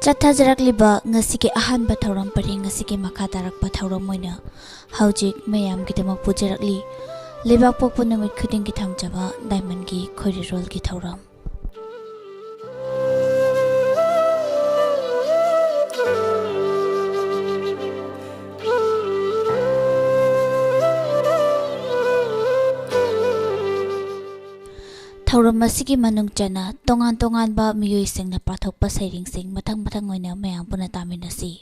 ꯆꯠꯊꯖꯔꯛꯂꯤꯕ ꯉꯁꯤꯒꯤ ꯑꯍꯥꯟꯕ ꯊꯧꯔꯝ ꯄꯔꯦꯡ ꯉꯁꯤꯒꯤ ꯃꯈꯥ ꯇꯥꯔꯛꯄ ꯊꯧꯔꯝ ꯑꯣꯏꯅ ꯍꯧꯖꯤꯛ ꯃꯌꯥꯝꯒꯤꯗꯃꯛ ꯄꯨꯖꯔꯛꯂꯤ ꯂꯩꯕꯥꯛꯄꯣꯛꯄ ꯅꯨꯃꯤꯠ ꯈꯨꯗꯤꯡꯒꯤ ꯊꯝꯖꯕ ꯗꯥꯏꯃꯟꯒꯤ ꯈꯣꯏꯔꯤꯔꯣꯜꯒꯤ ꯊꯧꯔꯝ ꯊꯧꯔꯝ ꯑꯁꯤꯒꯤ ꯃꯅꯨꯡ ꯆꯟꯅ ꯇꯣꯉꯥꯟ ꯇꯣꯉꯥꯟꯕ ꯃꯤꯑꯣꯏꯁꯤꯡꯅ ꯄꯥꯊꯣꯛꯄ ꯁꯩꯔꯦꯡꯁꯤꯡ ꯃꯊꯪ ꯑꯣꯏꯅ ꯃꯌꯥꯝ ꯄꯨꯟꯅ ꯇꯥꯃꯤꯟꯅꯁꯤ꯫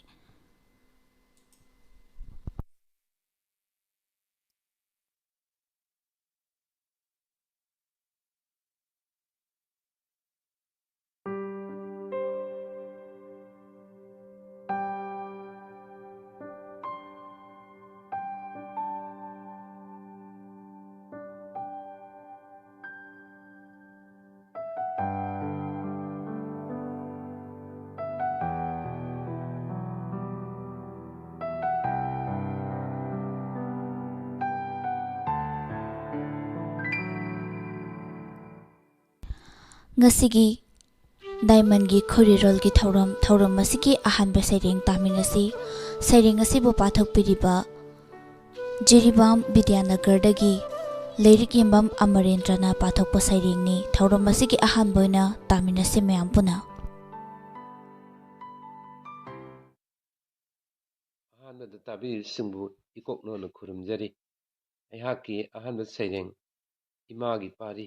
ꯉꯁꯤꯒꯤ ꯗꯥꯏꯃꯟꯒꯤ ꯈꯣꯏꯔꯤꯔꯣꯜꯒꯤ ꯊꯧꯔꯝ ꯑꯁꯤꯒꯤ ꯑꯍꯥꯟꯕ ꯁꯩꯔꯦꯡ ꯇꯥꯃꯤꯟꯅꯁꯤ꯫ ꯁꯩꯔꯦꯡ ꯑꯁꯤꯕꯨ ꯄꯥꯊꯣꯛꯄꯤꯔꯤꯕ ꯖꯤꯔꯤꯕꯥꯝ ꯕꯤꯗ꯭ꯌꯥꯅꯒꯔꯗꯒꯤ ꯂꯩꯔꯤꯛ ꯌꯦꯡꯕꯝ ꯑꯃꯔꯦꯟꯗ꯭ꯔꯅ ꯄꯥꯊꯣꯛꯄ ꯁꯩꯔꯦꯡꯅꯤ꯫ ꯊꯧꯔꯝ ꯑꯁꯤꯒꯤ ꯑꯍꯥꯟꯕ ꯑꯣꯏꯅ ꯇꯥꯃꯤꯟꯅꯁꯤ ꯃꯌꯥꯝ ꯄꯨꯟꯅ꯫ ꯑꯍꯥꯟꯕꯗ ꯇꯥꯕꯤꯔꯤꯕꯁꯤꯡꯕꯨ ꯏꯀꯣꯛꯅꯣꯅ ꯈꯨꯔꯨꯝꯖꯔꯤ꯫ ꯑꯩꯍꯥꯛꯀꯤ ꯑꯍꯥꯟꯕ ꯁꯩꯔꯦꯡ ꯏꯃꯥꯒꯤ ꯄꯥꯔꯤ꯫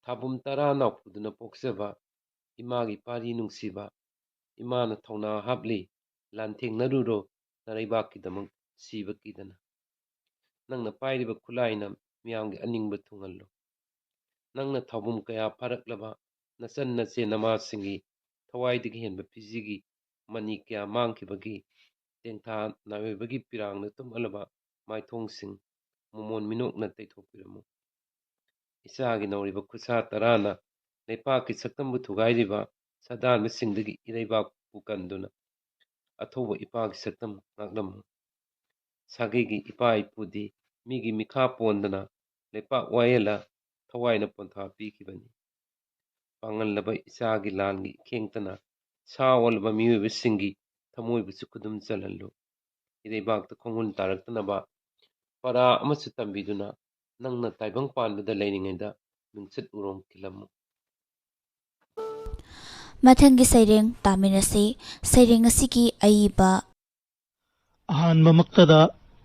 ꯊꯥꯕꯨꯝ ꯇꯔꯥ ꯅꯥꯎꯄꯨꯗꯨꯅ ꯄꯣꯛꯆꯕ ꯏꯃꯥꯒꯤ ꯄꯥꯔꯤ ꯅꯨꯡꯁꯤꯕ, ꯏꯃꯥꯅ ꯊꯧꯅꯥ ꯍꯥꯞꯂꯤ ꯂꯥꯟꯊꯦꯡꯅꯔꯨꯔꯣ ꯅꯔꯩꯕꯥꯛꯀꯤꯗꯃꯛ ꯁꯤꯕ ꯀꯤꯗꯅ꯫ ꯅꯪꯅ ꯄꯥꯏꯔꯤꯕ ꯈꯨꯠꯂꯥꯏꯅ ꯃꯤꯌꯥꯝꯒꯤ ꯑꯅꯤꯡꯕ ꯊꯨꯡꯍꯜꯂꯨ꯫ ꯅꯪꯅ ꯊꯥꯕꯨꯝ ꯀꯌꯥ ꯐꯥꯔꯛꯂꯕ ꯅꯆꯟ ꯅꯆꯦ ꯅꯃꯥꯁꯤꯡꯒꯤ ꯊꯋꯥꯏꯗꯒꯤ ꯍꯦꯟꯕ ꯐꯤꯖꯤꯒꯤ ꯃꯅꯤ ꯀꯌꯥ ꯃꯥꯡꯈꯤꯕꯒꯤ ꯇꯦꯡꯊꯥ ꯅꯥꯏꯑꯣꯏꯕꯒꯤ ꯄꯤꯔꯥꯡꯅ ꯇꯨꯝꯍꯜꯂꯕ ꯃꯥꯏꯊꯣꯡꯁꯤꯡ ꯃꯣꯃꯣꯟ ꯃꯤꯅꯣꯛꯅ ꯇꯩꯊꯣꯛꯄꯤꯔꯝꯃꯨ꯫ ꯏꯆꯥꯒꯤ ꯅꯧꯔꯤꯕ ꯈꯨꯠꯁꯥ ꯇꯔꯥꯅ ꯂꯩꯄꯥꯛꯀꯤ ꯁꯛꯇꯝꯕꯨ ꯊꯨꯒꯥꯏꯔꯤꯕ ꯁꯥꯗꯥꯟꯕꯁꯤꯡꯗꯒꯤ ꯏꯔꯩꯕꯥꯛꯄꯨ ꯀꯟꯗꯨꯅ ꯑꯊꯧꯕ ꯏꯄꯥꯒꯤ ꯁꯛꯇꯝ ꯉꯥꯛꯂꯝꯃꯨ꯫ ꯁꯥꯒꯩꯒꯤ ꯏꯄꯥ ꯏꯄꯨꯗꯤ ꯃꯤꯒꯤ ꯃꯤꯈꯥ ꯄꯣꯟꯗꯅ ꯂꯩꯄꯥꯛ ꯋꯥꯌꯦꯜꯂ ꯊꯋꯥꯏꯅ ꯄꯣꯟꯊꯥ ꯄꯤꯈꯤꯕꯅꯤ꯫ ꯄꯥꯡꯒꯜꯂꯕ ꯏꯆꯥꯒꯤ ꯂꯥꯟꯒꯤ ꯏꯈꯦꯡꯇꯅ ꯁꯥ ꯑꯣꯜꯂꯕ ꯃꯤꯑꯣꯏꯕꯁꯤꯡꯒꯤ ꯊꯃꯣꯏꯕꯨꯁꯨ ꯈꯨꯗꯨꯝ ꯆꯜꯍꯜꯂꯨ꯫ ꯏꯔꯩꯕꯥꯛꯇ ꯈꯣꯡꯒꯨꯟ ꯇꯥꯔꯛꯇꯅꯕ ꯄꯔꯥ ꯑꯃꯁꯨ ꯇꯝꯕꯤꯗꯨꯅ ꯅꯪꯅ ꯇꯥꯏꯕꯪ ꯄꯥꯟꯕꯗ ꯂꯩꯔꯤꯉꯩꯗ ꯃꯤꯡꯆꯠ ꯎꯔꯣꯡ ꯈꯤꯜꯂꯝꯃꯨ꯫ ꯃꯊꯪꯒꯤ ꯁꯩꯔꯦꯡ ꯇꯥꯃꯤꯟꯅꯁꯤ꯫ ꯁꯩꯔꯦꯡ ꯑꯁꯤꯒꯤ ꯑꯏꯕ ꯑꯍꯥꯟꯕꯃꯛꯇꯗ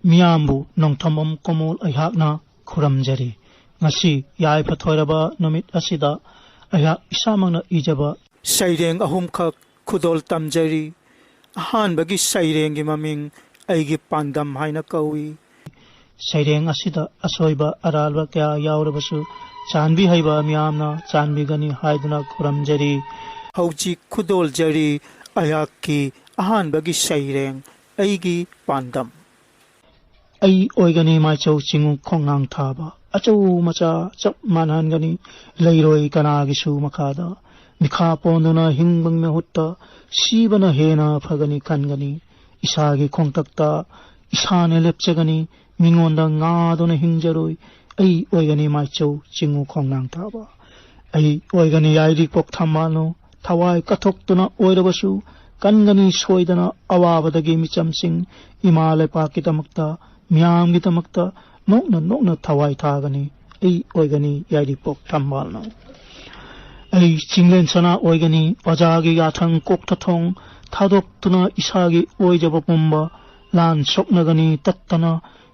ꯃꯤꯌꯥꯝꯕꯨ ꯅꯣꯡꯊꯝꯕꯝ ꯀꯣꯃꯣꯜ ꯑꯩꯍꯥꯛꯅ ꯈꯨꯔꯨꯝꯖꯔꯤ꯫ ꯉꯁꯤ ꯌꯥꯏꯐ ꯊꯣꯏꯔꯕ ꯅꯨꯃꯤꯠ ꯑꯁꯤꯗ ꯑꯩꯍꯥꯛ ꯏꯁꯥꯃꯛꯅ ꯏꯖꯕ ꯁꯩꯔꯦꯡ ꯑꯍꯨꯝꯈꯛ ꯈꯨꯗꯣꯜ ꯇꯝꯖꯔꯤ꯫ ꯑꯍꯥꯟꯕꯒꯤ ꯁꯩꯔꯦꯡꯒꯤ ꯃꯃꯤꯡ ꯑꯩꯒꯤ ꯄꯥꯟꯗꯝ ꯍꯥꯏꯅ ꯀꯧꯏ꯫ ꯁꯩꯔꯦꯡ ꯑꯁꯤꯗ ꯑꯁꯣꯏꯕ ꯑꯔꯥꯟꯕ ꯀꯌా ꯌꯥꯎꯔꯕꯁꯨ ꯆꯥꯟꯕꯤꯍꯩꯕ ꯃꯤꯌꯥꯝꯅ ꯆꯥꯟꯕꯤꯒꯅꯤ ꯍꯥꯏꯗꯨꯅ ꯈꯨꯔꯨꯝꯖꯔꯤ꯫ ꯍꯧꯖꯤꯛ ꯈꯨꯗꯣꯜꯖꯔꯤ ꯑꯩꯍꯥꯛꯀꯤ ꯑꯍꯥꯟꯕꯒꯤ ꯁꯩꯔꯦꯡ ꯑꯩꯒꯤ ꯄꯥꯟꯗꯝ꯫ ꯑꯩ ꯑꯣꯏꯒꯅꯤ ꯃꯥꯏꯆꯧ ꯆꯤꯡꯉꯨ ꯈꯣꯡꯅꯥꯡ ꯊꯥꯕ, ꯑꯆꯧ ꯃꯆꯥ ꯆꯞ ꯃꯥꯟꯅꯍꯟꯒꯅꯤ ꯂꯩꯔꯣꯏ ꯀꯅꯥꯒꯤꯁꯨ ꯃꯈꯥꯗ꯫ ꯃꯤꯈꯥ ꯄꯣꯟꯗꯨꯅ ꯍꯤꯡꯕꯒꯤ ꯃꯍꯨꯠꯇ ꯁꯤꯕꯅ ꯍꯦꯟꯅ ꯐꯒꯅꯤ ꯈꯟꯒꯅꯤ꯫ ꯏꯁꯥꯒꯤ ꯈꯣꯡꯊꯛꯇ ꯏꯁꯥꯅ ꯂꯦꯞꯆꯒꯅꯤ, ꯃꯤꯉꯣꯟꯗ ꯉꯥꯗꯨꯅ ꯍꯤꯡꯖꯔꯣꯏ꯫ ꯑꯩ ꯑꯣꯏꯒꯅꯤ ꯃꯥꯏꯆꯧ ꯆꯤꯡꯉꯨ ꯈꯣꯡꯅꯥꯡ ꯊꯥꯕ, ꯑꯩ ꯑꯣꯏꯒꯅꯤ ꯌꯥꯏꯔꯤꯄꯣꯛ ꯊꯝꯕꯥꯜꯅꯨ ꯊꯋꯥꯏ ꯀꯠꯊꯣꯛꯇꯨꯅ ꯑꯣꯏꯔꯕꯁꯨ ꯀꯟꯒꯅꯤ ꯁꯣꯏꯗꯅ ꯑꯋꯥꯕꯗꯒꯤ ꯃꯤꯆꯝꯁꯤꯡ꯫ ꯏꯃꯥ ꯂꯩꯄꯥꯛꯀꯤꯗꯃꯛꯇ ꯃꯤꯌꯥꯝꯒꯤꯗꯃꯛꯇ ꯅꯣꯛꯅ ꯅꯣꯛꯅ ꯊꯋꯥꯏ ꯊꯥꯒꯅꯤ꯫ ꯑꯩ ꯑꯣꯏꯒꯅꯤ ꯌꯥꯏꯔꯤꯄꯣꯛ ꯊꯝꯕꯥꯜꯅꯨ꯫ ꯑꯩ ꯆꯤꯡꯂꯦꯟ ꯁꯅꯥ ꯑꯣꯏꯒꯅꯤ ꯑꯣꯖꯥꯒꯤ ꯌꯥꯊꯪ ꯀꯣꯛꯊꯊꯣꯡ ꯊꯥꯗꯣꯛꯇꯨꯅ ꯏꯁꯥꯒꯤ ꯑꯣꯏꯖꯕ ꯄꯨꯝꯕ ꯂꯥꯟ ꯁꯣꯛꯅꯒꯅꯤ ꯇꯠꯇꯅ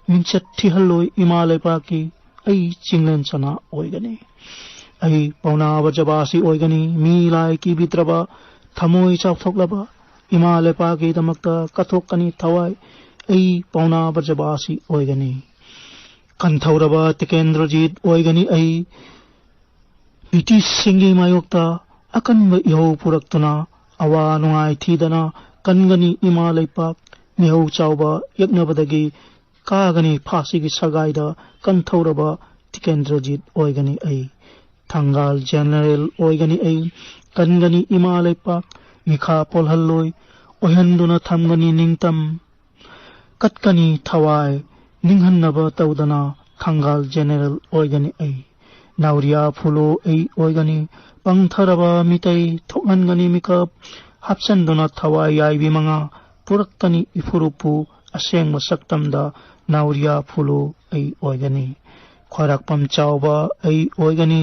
ꯃꯤꯡꯆꯠ ꯊꯤꯍꯜꯂꯣꯏ ꯏꯃꯥ ꯂꯩꯄꯥꯛꯀꯤ꯫ ꯑꯩ ꯆꯤꯡꯂꯦꯟ ꯁꯅꯥ ꯑꯣꯏꯒꯅꯤ꯫ ꯑꯩ ꯄꯥꯎꯅꯥ ꯕ꯭ꯔꯖꯕꯥꯁꯤ ꯑꯣꯏꯒꯅꯤ ꯃꯤ ꯂꯥꯏ ꯀꯤꯕꯤꯗ꯭ꯔꯕ ꯊꯃꯣꯏ ꯆꯥꯎꯊꯣꯛꯂꯕ ꯏꯃꯥ ꯂꯩꯄꯥꯛꯀꯤꯗꯃꯛꯇ ꯀꯠꯊꯣꯛꯀꯅꯤ ꯊꯋꯥꯏ꯫ ꯑꯩ ꯄꯥꯎꯅꯥ ꯕ꯭ꯔꯖꯕꯥꯁꯤ ꯑꯣꯏꯒꯅꯤ꯫ ꯀꯟꯊꯧꯔꯕ ꯇꯤꯀꯦꯟꯗ꯭ꯔꯖꯤꯠ ꯑꯣꯏꯒꯅꯤ ꯑꯩ ꯕ꯭ꯔꯤꯇꯤꯁꯁꯤꯡꯒꯤ ꯃꯥꯌꯣꯛꯇ ꯑꯀꯟꯕ ꯏꯍꯧ ꯄꯨꯔꯛꯇꯨꯅ ꯑꯋꯥ ꯅꯨꯡꯉꯥꯏ ꯊꯤꯗꯅ ꯀꯟꯒꯅꯤ ꯏꯃꯥ ꯂꯩꯄꯥꯛ꯫ ꯃꯤꯍꯧ ꯆꯥꯎꯕ ꯌꯦꯛꯅꯕꯗꯒꯤ ꯀꯥꯒꯅꯤ ꯐꯥꯁꯤꯒꯤ ꯁꯒꯥꯏꯗ ꯀꯟꯊꯧꯔꯕ ꯇꯤꯀꯦꯟꯗ꯭ꯔꯖꯤꯠ ꯑꯣꯏꯒꯅꯤ ꯑꯩ꯫ ꯊꯪꯒꯥꯜ ꯖꯦꯅꯔꯦꯜ ꯑꯣꯏꯒꯅꯤ ꯑꯩ ꯀꯟꯒꯅꯤ ꯏꯃꯥ ꯂꯩꯄꯥꯛ ꯃꯤꯈꯥ ꯄꯣꯜꯍꯜꯂꯣꯏ ꯑꯣꯏꯍꯟꯗꯨꯅ ꯊꯝꯒꯅꯤ ꯅꯤꯡꯇꯝ꯫ ꯀꯠꯀꯅꯤ ꯊꯋꯥꯏ ꯅꯤꯡꯍꯟꯅꯕ ꯇꯧꯗꯅ ꯊꯪꯒꯥꯜ ꯖꯦꯅꯔꯦꯜ ꯑꯣꯏꯒꯅꯤ ꯑꯩ꯫ ꯅꯥꯎꯔꯤꯌꯥ ꯐꯨꯂꯣ ꯑꯩ ꯑꯣꯏꯒꯅꯤ ꯄꯪꯊꯔꯕ ꯃꯤꯇꯩ ꯊꯣꯛꯍꯟꯒꯅꯤ ꯃꯤꯀꯞ hapsanduna thawai yaibi manga puraktani ifurupu aseng masaktamda nauria phulu ai oigani khwarakpam chawba ai oigani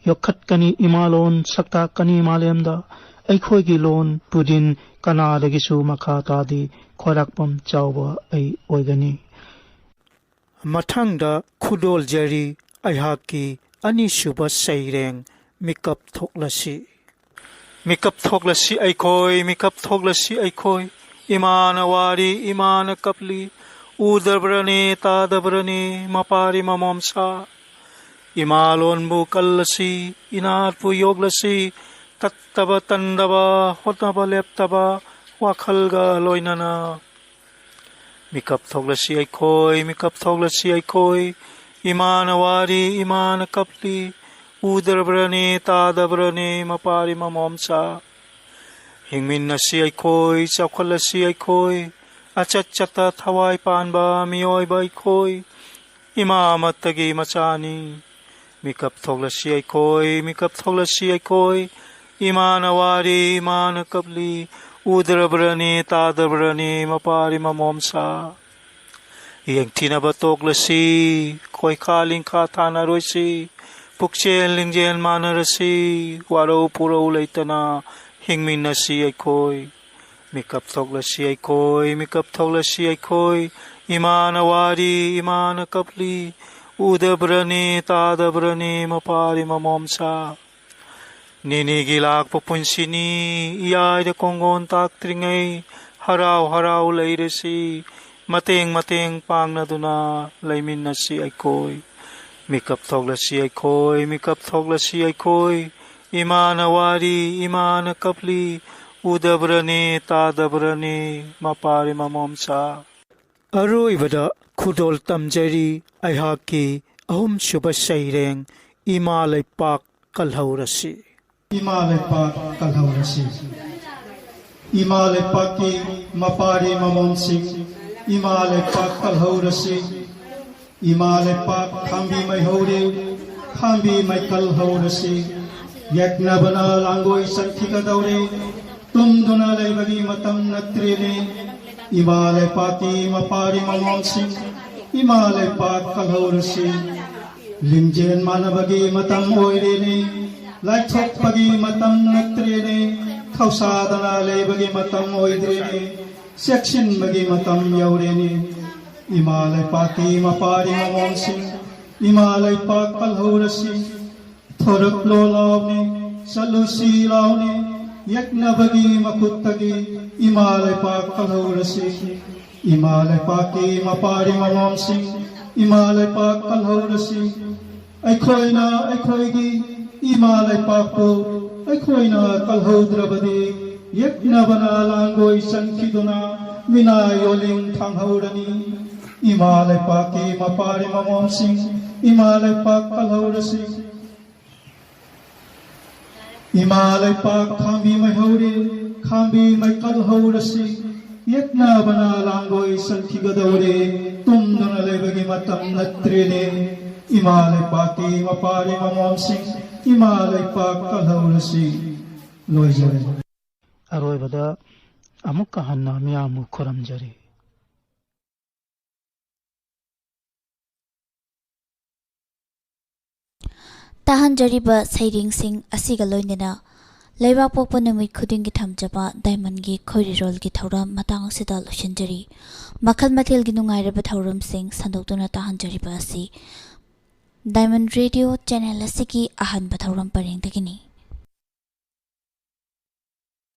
yokhatkani imalon saktakani malemda aikhoigi lon pudin kanadagisu makha tadi khwarakpam chawba ai oigani mathangda khudol jari aihaki ani suba saireng mikap thoklasi aikhoi imana wari imana kapli udarbrane tadabrane mapari mamomsa imalon bu kallasi inar pu yoglasi tattaba tandaba hotaba leptaba wakhalga loinana mikap thoglasi aikhoi imana wari imana kapli udarbrane tadabrane mapari mamomsa hingminnasi aikhoi chawkhalasi aikhoi achachata thawai panba mioiba aikhoi imamattagi machani mikap thoglasi aikhoi imana wari imana kapli udarbrane tadabrane mapari mamomsa yengtinaba toklasi khoi khaling kha thana roisi pukchel lingjel manarasi waro puro leitana hingminnasi aikhoi mikap thoglasi aikhoi imana wari imana kapli udabrane tadabrane mapari mamomsa nini gilak pupunsini iyai konggon taktringai harau leirasi mateng pangnaduna laiminasi aikhoi mikap thoglasi aikhoi imana wari imana kapli udabrane tadabrane mapari mamomsa aroibada khudol tamjari aihaki ahum suba saireng imalaipak kalhaurasi imalipaki mapari mamonsing imalipak kalhaurasi imalipak thambi mai hore thambi mai kalhaurasi yaknabana langoi santhika daure tumduna laibagi matam natrene imalipaki mapari mamonsing imalipak kalhaurasi limjen manabagi matam oirene laithok pagi matam natrene khausadana leibagi matam oidrene section bagi matam yaurene imalai paki mapari mamonsing imalai pak kalhaurasi thorak lo laune salusi laune yakna bagi makuttagi imalai pak kalhaurasi imalai paki mapari mamonsing imalai pak kalhaurasi aikhoigi imalai pakpo aikhoina kalhaudrabadi yakna bana langoi sankhiduna mina yoling thanghaurani imalai paki mapari mamomsing imalai pak kalhaurasi imalai pak khambi mai haure khambi mai kalhaurasi yakna bana langoi sankhigadaure tumduna lebagi matam natrene imalai paki mapari mamomsing imalai pak kalhaurasi loijare aroibada amukka hanna miyamu khoramjari tahanjariba sairing asiga loinena leibak pokpa numit khudingi thamjaba diamond gi khorirol gi thoram matang asida losinjari makhal mathel gi nungairaba thoram sing sandoktuna tahanjariba asi Diamond Radio channel asiki ahan ba thoram pareng dagini